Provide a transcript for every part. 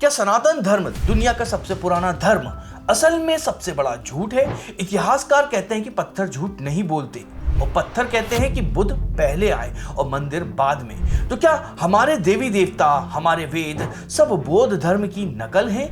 क्या सनातन धर्म दुनिया का सबसे पुराना धर्म असल में सबसे बड़ा झूठ है? इतिहासकार कहते हैं कि पत्थर झूठ नहीं बोलते और पत्थर कहते हैं कि बुद्ध पहले आए और मंदिर बाद में। तो क्या हमारे देवी देवता, हमारे वेद सब बौद्ध धर्म की नकल हैं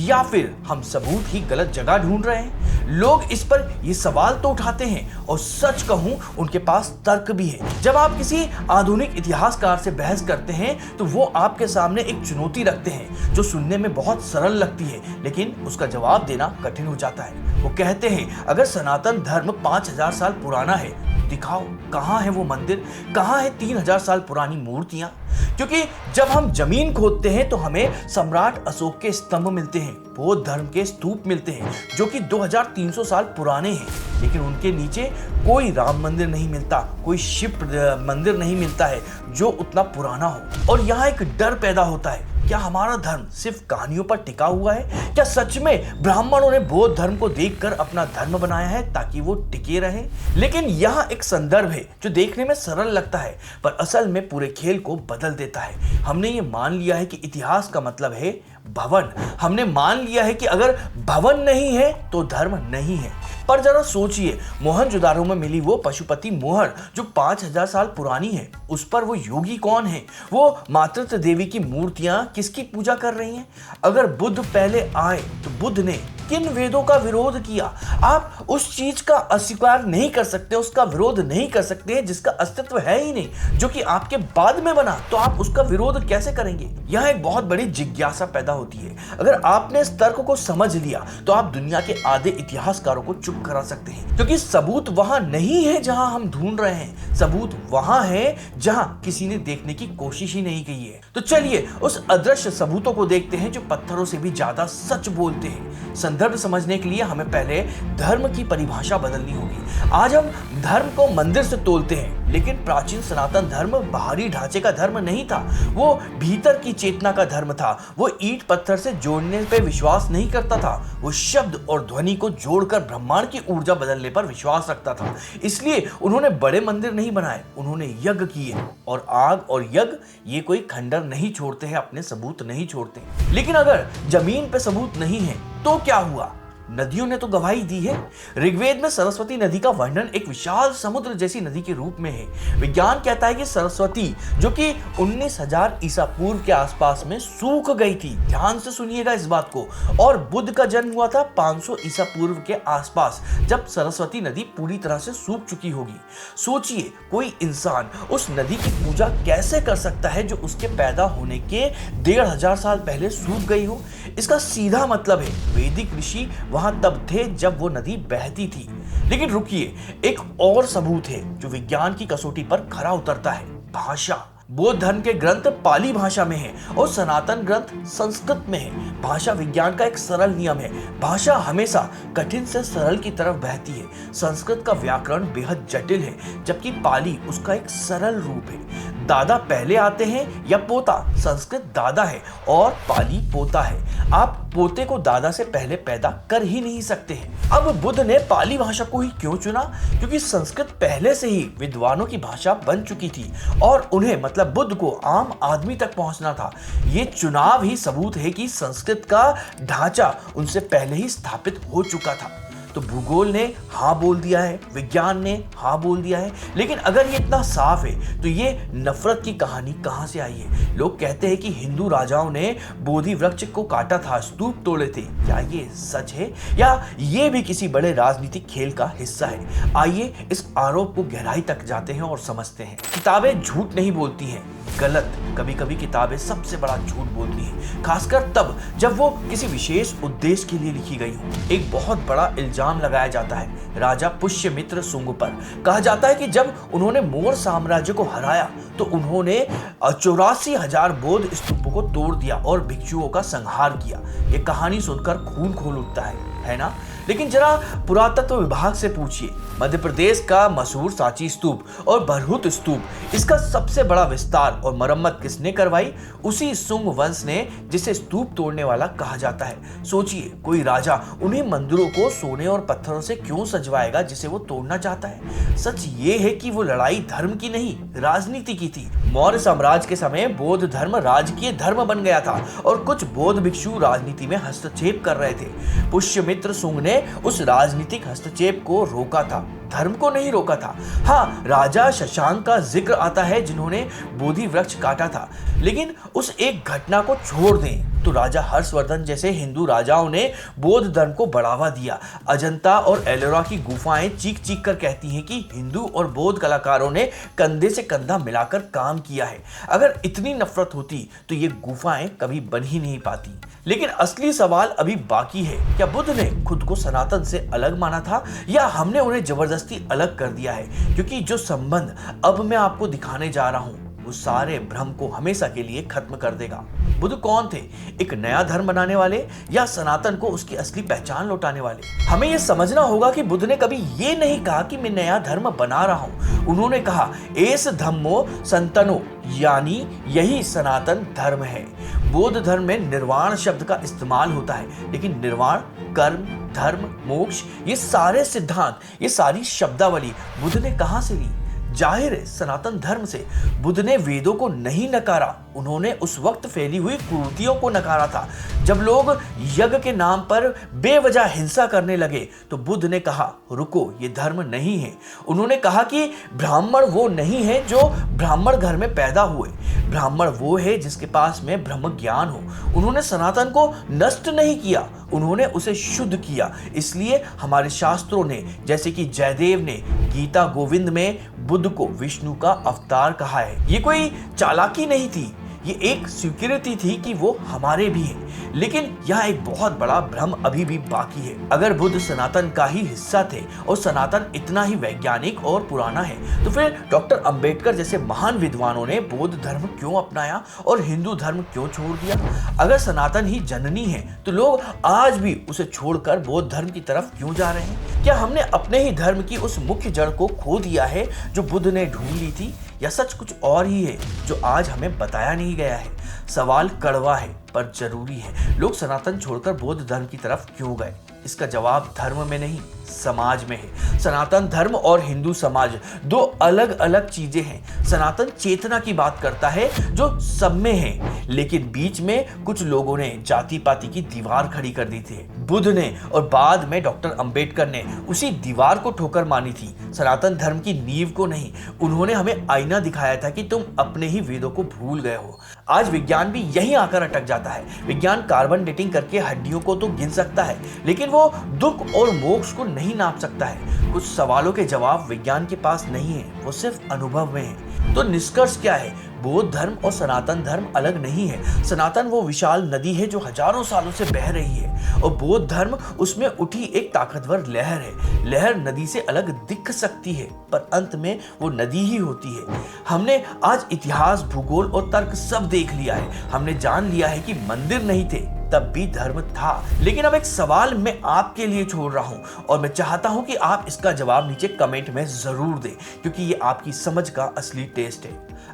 या फिर हम सबूत ही गलत जगह ढूंढ रहे हैं? लोग इस पर ये सवाल तो उठाते हैं और सच कहूं उनके पास तर्क भी है। जब आप किसी आधुनिक इतिहासकार से बहस करते हैं तो वो आपके सामने एक चुनौती रखते हैं जो सुनने में बहुत सरल लगती है, लेकिन उसका जवाब देना कठिन हो जाता है। वो कहते हैं अगर सनातन धर्म 5000 साल पुराना है, दिखाओ कहां है वो मंदिर, कहां है 3000 साल पुरानी मूर्तियां? क्योंकि जब हम जमीन खोदते हैं तो हमें सम्राट अशोक के स्तंभ मिलते हैं, बौद्ध धर्म के स्तूप मिलते हैं जो कि 2300 साल पुराने हैं, लेकिन उनके नीचे कोई राम मंदिर नहीं मिलता, कोई शिव मंदिर नहीं मिलता है जो उतना पुराना हो। और यहाँ एक डर पैदा होता है, क्या हमारा धर्म सिर्फ कहानियों पर टिका हुआ है? क्या सच में ब्राह्मणों ने बौद्ध धर्म को देखकर अपना धर्म बनाया है ताकि वो टिके रहे? लेकिन यहाँ एक संदर्भ है जो देखने में सरल लगता है पर असल में पूरे खेल को बदल देता है। हमने ये मान लिया है कि इतिहास का मतलब है भवन। हमने मान लिया है कि अगर भवन नहीं है तो धर्म नहीं है। पर जरा सोचिए, मोहनजोदाड़ो में मिली वो पशुपति मोहर जो 5000 साल पुरानी है, उस पर वो योगी कौन है? वो मातृत्व देवी की मूर्तियां किसकी पूजा कर रही हैं? अगर बुद्ध पहले आए तो बुद्ध ने किन वेदों का विरोध किया? आप उस चीज का अस्वीकार नहीं कर सकते, उसका विरोध नहीं कर सकते जिसका अस्तित्व है ही नहीं, जो कि आपके बाद में बना, तो आप उसका विरोध कैसे करेंगे? यह एक बहुत बड़ी जिज्ञासा पैदा होती है। अगर आपने इस तर्क को समझ लिया तो आप दुनिया के आधे इतिहासकारों को चुप करा सकते हैं, क्योंकि सबूत वहां नहीं है जहां हम ढूंढ रहे हैं, सबूत वहां है जहां किसी ने देखने की कोशिश ही नहीं की है। तो चलिए उस अदृश्य सबूतों को देखते हैं जो पत्थरों से भी ज्यादा सच बोलते हैं। संदर्भ समझने के लिए हमें पहले धर्म की परिभाषा बदलनी होगी। आज हम धर्म को मंदिर से तोलते हैं, लेकिन प्राचीन सनातन धर्म बाहरी ढांचे का धर्म नहीं था, वो भीतर की चेतना का धर्म था। वो ईंट पत्थर से जोड़ने पे विश्वास नहीं करता था, वो शब्द और ध्वनि को जोड़कर ब्रह्मांड की ऊर्जा बदलने पर विश्वास रखता था। इसलिए उन्होंने बड़े मंदिर नहीं बनाए, उन्होंने यज्ञ किए, और आग और यज्ञ ये कोई खंडर नहीं छोड़ते हैं, अपने सबूत नहीं छोड़ते। लेकिन अगर जमीन पे सबूत नहीं है तो क्या हुआ? नदियों ने तो गवाही दी है। ऋग्वेद में सरस्वती नदी का वर्णन एक विशाल समुद्र जैसी नदी के रूप में है। विज्ञान कहता है कि सरस्वती जो कि 19000 ईसा पूर्व के आसपास में सूख गई थी, ध्यान से सुनिएगा इस बात को, और बुद्ध का जन्म हुआ था 500 ईसा पूर्व के आसपास, जब सरस्वती नदी पूरी तरह से सूख चुकी होगी। सोचिए कोई इंसान उस नदी की पूजा कैसे कर सकता है जो उसके पैदा होने के 1500 साल पहले सूख गई हो? इसका सीधा मतलब है वैदिक ऋषि वहां तब थे जब वो नदी बहती थी। लेकिन रुकिए, एक और सबूत है जो विज्ञान की कसौटी पर खरा उतरता है, भाषा। बौद्ध धर्म के ग्रंथ पाली भाषा में है और सनातन ग्रंथ संस्कृत में है। भाषा विज्ञान का एक सरल नियम है, भाषा हमेशा कठिन से सरल की तरफ बहती है। संस्कृत का व्याकरण बेहद जटिल है, जबकि पाली उसका एक सरल रूप है। दादा पहले आते हैं या पोता? संस्कृत दादा है और पाली पोता है। आप पोते को दादा से पहले पैदा कर ही नहीं सकते हैं। अब बुद्ध ने पाली भाषा को ही क्यों चुना? क्योंकि संस्कृत पहले से ही विद्वानों की भाषा बन चुकी थी और उन्हें मतलब बुद्ध को आम आदमी तक पहुंचना था। ये चुनाव ही सबूत है कि संस्कृत का ढांचा उनसे पहले ही स्थापित हो चुका था। तो भूगोल ने हाँ बोल दिया है, विज्ञान ने हाँ बोल दिया है, लेकिन अगर ये इतना साफ है तो ये नफरत की कहानी कहाँ से आई है? लोग कहते हैं कि हिंदू राजाओं ने बोधि वृक्ष को काटा था, स्तूप तोड़े थे। क्या ये सच है या ये भी किसी बड़े राजनीतिक खेल का हिस्सा है? आइए इस आरोप को गहराई तक जाते हैं और समझते हैं। किताबें झूठ नहीं बोलती हैं, गलत। कभी कभी किताबें सबसे बड़ा झूठ बोलती हैं, खासकर तब जब वो किसी विशेष उद्देश्य के लिए लिखी गई हो। एक बहुत बड़ा इल्जाम लगाया जाता है राजा पुष्यमित्र सुंग पर। कहा जाता है कि जब उन्होंने मौर्य साम्राज्य को हराया तो उन्होंने 84,000 बौद्ध स्तूपों को तोड़ दिया और भिक्षुओं का संहार किया। ये कहानी सुनकर खून खोल उठता है। है ना। लेकिन जरा पुरातत्व विभाग से पूछिए, मध्य प्रदेश का मशहूर सांची स्तूप और बरहुत स्तूप, इसका सबसे बड़ा विस्तार और मरम्मत किसने करवाई? उसी सुंग वंश ने, जिसे स्तूप तोड़ने वाला कहा जाता है। सोचिए, कोई राजा उन्हीं मंदिरों को सोने और पत्थरों से क्यों सजवाएगा जिसे वो तोड़ना चाहता है? सच ये है कि वो लड़ाई धर्म की नहीं, राजनीति की थी। मौर्य साम्राज्य के समय बौद्ध धर्म राजकीय धर्म बन गया था और कुछ बौद्ध भिक्षु राजनीति में हस्तक्षेप कर रहे थे। पुष्यमित्र सुंग ने उस राजनीतिक हस्तक्षेप को रोका था, धर्म को नहीं रोका था। हाँ, राजा शशांक का जिक्र आता है जिन्होंने बोधि वृक्ष काटा था, लेकिन उस एक घटना को छोड़ दें तो राजा हर्षवर्धन जैसे हिंदू राजाओं ने बौद्ध धर्म को बढ़ावा दिया। अजंता और एलोरा की गुफाएं चीख चीख कर कहती हैं कि हिंदू और बौद्ध कलाकारों ने कंधे से कंधा मिलाकर काम किया है। अगर इतनी नफरत होती तो ये गुफाएं कभी बन ही नहीं पाती। लेकिन असली सवाल अभी बाकी है, क्या बुद्ध ने खुद को सनातन से अलग माना था या हमने उन्हें जबरदस्ती अलग कर दिया है? क्योंकि जो संबंध अब मैं आपको दिखाने जा रहा हूं वो सारे भ्रम को हमेशा के लिए खत्म कर देगा। बुद्ध कौन थे? एक नया धर्म बनाने वाले या सनातन को उसकी असली पहचान लौटाने वाले? हमें यह समझना होगा कि बुद्ध ने कभी ये नहीं कहा कि मैं नया धर्म बना रहा हूं। उन्होंने कहा एस धम्मो संतनो, यानी यही सनातन धर्म है। बौद्ध धर्म में निर्वाण शब्द का इस्तेमाल होता है, लेकिन निर्वाण, कर्म, धर्म, मोक्ष, ये सारे सिद्धांत, ये सारी शब्दावली बुद्ध ने कहां से ली? जाहिर है सनातन धर्म से। बुद्ध ने वेदों को नहीं नकारा, उन्होंने उस वक्त फैली हुई कुरीतियों को नकारा था। जब लोग यज्ञ के नाम पर बेवजह हिंसा करने लगे तो बुद्ध ने कहा रुको, ये धर्म नहीं है। उन्होंने कहा कि ब्राह्मण वो नहीं है जो ब्राह्मण घर में पैदा हुए, ब्राह्मण वो है जिसके पास में ब्रह्म ज्ञान हो। उन्होंने सनातन को नष्ट नहीं किया, उन्होंने उसे शुद्ध किया। इसलिए हमारे शास्त्रों ने, जैसे कि जयदेव ने गीता गोविंद में बुद्ध को विष्णु का अवतार कहा है। ये कोई चालाकी नहीं थी, ये एक स्वीकृति थी कि वो हमारे भी हैं। लेकिन यहाँ एक बहुत बड़ा भ्रम अभी भी बाकी है। अगर बुद्ध सनातन का ही हिस्सा थे और सनातन इतना ही वैज्ञानिक और पुराना है, तो फिर डॉक्टर अंबेडकर जैसे महान विद्वानों ने बौद्ध धर्म क्यों अपनाया और हिंदू धर्म क्यों छोड़ दिया? अगर सनातन ही जननी है तो लोग आज भी उसे छोड़कर बौद्ध धर्म की तरफ क्यों जा रहे हैं? क्या हमने अपने ही धर्म की उस मुख्य जड़ को खो दिया है जो बुद्ध ने ढूंढ ली थी, या सच कुछ और ही है जो आज हमें बताया नहीं गया है? सवाल कड़वा है पर जरूरी है। लोग सनातन छोड़कर बौद्ध धर्म की तरफ क्यों गए? इसका जवाब धर्म में नहीं, समाज में है। सनातन धर्म और हिंदू समाज दो अलग अलग चीजें हैं। सनातन चेतना की बात करता है जो सब में है, लेकिन बीच में कुछ लोगों ने जाति पाति की दीवार खड़ी कर दी थी। बुद्ध ने और बाद में डॉक्टर अंबेडकर ने उसी दीवार को ठोकर मानी थी, सनातन धर्म की नींव को नहीं। उन्होंने हमें आईना दिखाया था कि तुम अपने ही वेदों को भूल गए हो। आज विज्ञान भी यहीं आकर अटक जाता है। विज्ञान कार्बन डेटिंग करके हड्डियों को तो गिन सकता है, लेकिन वो दुख और मोक्ष को नहीं नाप सकता है। कुछ सवालों के जवाब विज्ञान के पास नहीं है, वो सिर्फ अनुभव में है। तो निष्कर्ष क्या है? बौद्ध धर्म और सनातन धर्म अलग नहीं है। सनातन वो विशाल नदी है जो हजारों सालों से बह रही है, और बौद्ध धर्म उसमें उठी एक ताकतवर लहर है। लहर नदी से अलग दिख सकती है, पर अंत में वो नदी ही होती है। हमने आज इतिहास, भूगोल और तर्क सब देख लिया है। हमने जान लिया है कि मंदिर नहीं थे तब भी धर्म था। लेकिन अब एक सवाल मैं आपके लिए छोड़ रहा हूं, और मैं चाहता हूं कि आप इसका जवाब नीचे कमेंट में जरूर दें, क्योंकि ये आपकी समझ का असली टेस्ट है।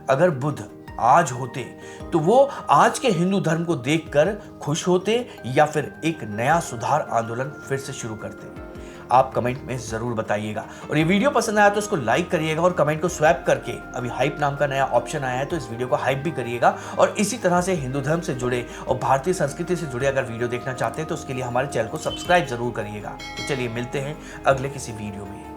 अगर बुद्ध आज होते तो वो आज के हिंदू धर्म को देखकर खुश होते या फिर एक नया सुधार आंदोलन फिर से शुरू करते? आप कमेंट में जरूर बताइएगा। और ये वीडियो पसंद आया तो इसको लाइक करिएगा और कमेंट को स्वैप करके, अभी हाइप नाम का नया ऑप्शन आया है तो इस वीडियो को हाइप भी करिएगा। और इसी तरह से हिंदू धर्म से जुड़े और भारतीय संस्कृति से जुड़े अगर वीडियो देखना चाहते हैं तो उसके लिए हमारे चैनल को सब्सक्राइब जरूर करिएगा। तो चलिए मिलते हैं अगले किसी वीडियो में।